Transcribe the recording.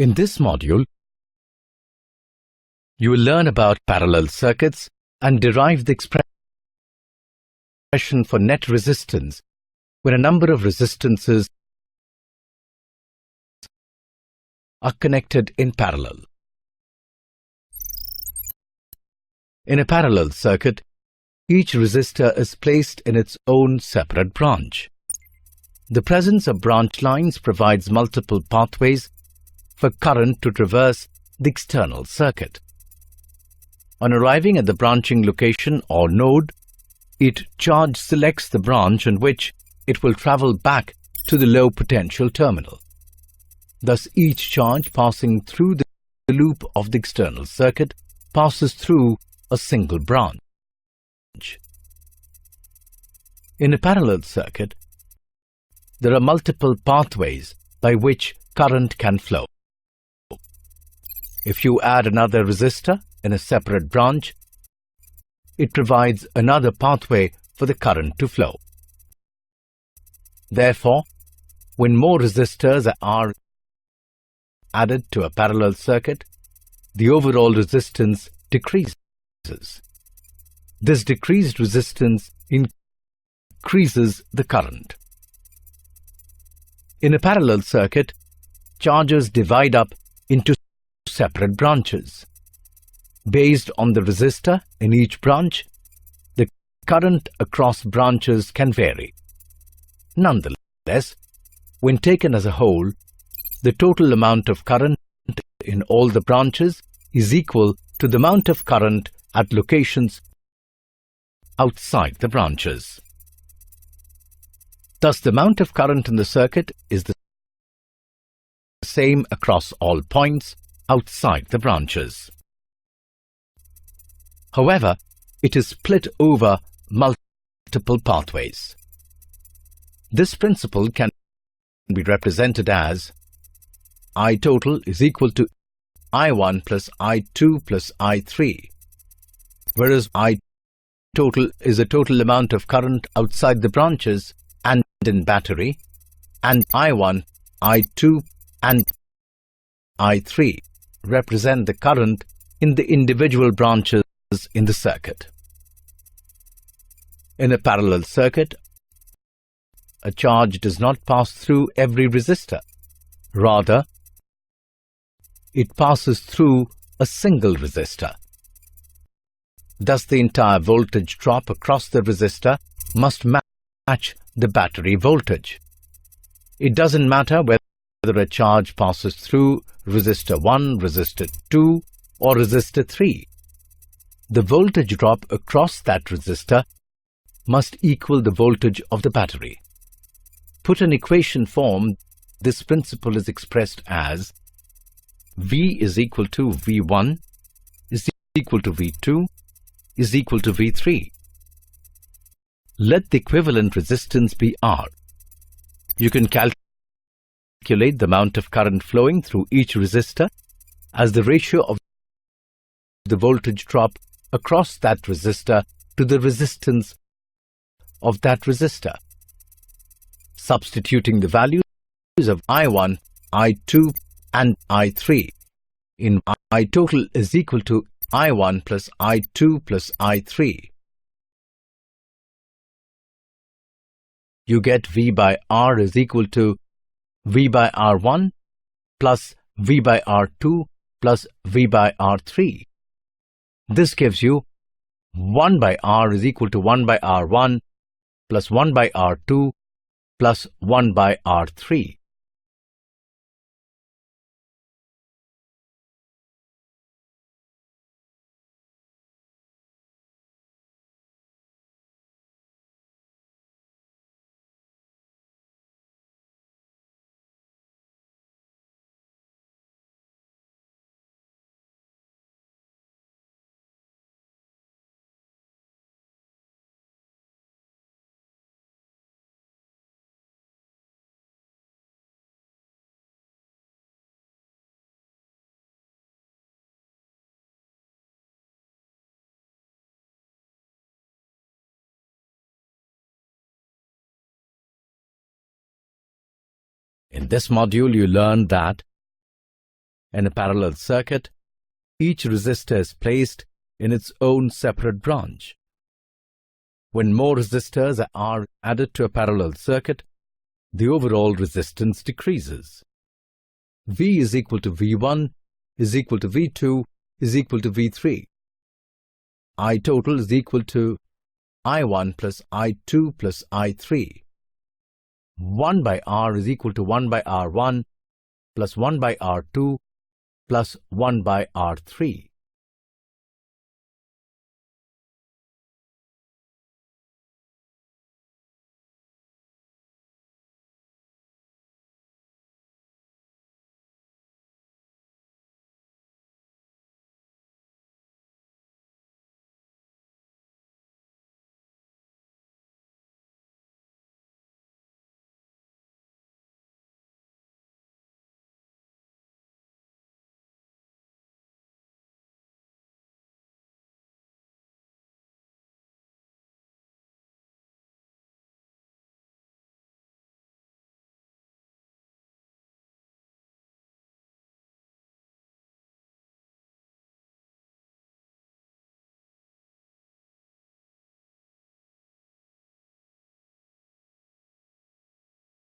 In this module, you will learn about parallel circuits and derive the expression for net resistance when a number of resistances are connected in parallel. In a parallel circuit, each resistor is placed in its own separate branch. The presence of branch lines provides multiple pathways for current to traverse the external circuit. On arriving at the branching location or node, each charge selects the branch on which it will travel back to the low potential terminal. Thus, each charge passing through the loop of the external circuit passes through a single branch. In a parallel circuit, there are multiple pathways by which current can flow. If you add another resistor in a separate branch, it provides another pathway for the current to flow. Therefore, when more resistors are added to a parallel circuit, the overall resistance decreases. This decreased resistance increases the current. In a parallel circuit, charges divide up into separate branches. Based on the resistor in each branch, the current across branches can vary. Nonetheless, when taken as a whole, the total amount of current in all the branches is equal to the amount of current at locations outside the branches. Thus, the amount of current in the circuit is the same across all points outside the branches. However, it is split over multiple pathways. This principle can be represented as I total is equal to I1 plus I2 plus I3, whereas I total is the total amount of current outside the branches and in battery, and I1, I2 and I3 represent the current in the individual branches in the circuit. In a parallel circuit, a charge does not pass through every resistor. Rather, it passes through a single resistor. Thus, the entire voltage drop across the resistor must match the battery voltage. It doesn't matter whether a charge passes through resistor 1, resistor 2, or resistor 3. The voltage drop across that resistor must equal the voltage of the battery. Put in equation form, this principle is expressed as V is equal to V1 is equal to V2 is equal to V3. Let the equivalent resistance be R. You can calculate the amount of current flowing through each resistor as the ratio of the voltage drop across that resistor to the resistance of that resistor. Substituting the values of I1, I2 and I3 in I total is equal to I1 plus I2 plus I3. You get V by R is equal to V by R1 plus V by R2 plus V by R3. This gives you 1 by R is equal to 1 by R1 plus 1 by R2 plus 1 by R3. In this module, you learned that In a parallel circuit, each resistor is placed in its own separate branch. When more resistors are added to a parallel circuit, the overall resistance decreases. V is equal to V1 is equal to V2 is equal to V3. I total is equal to I1 plus I2 plus I3. 1 by R is equal to 1 by R1 plus 1 by R2 plus 1 by R3.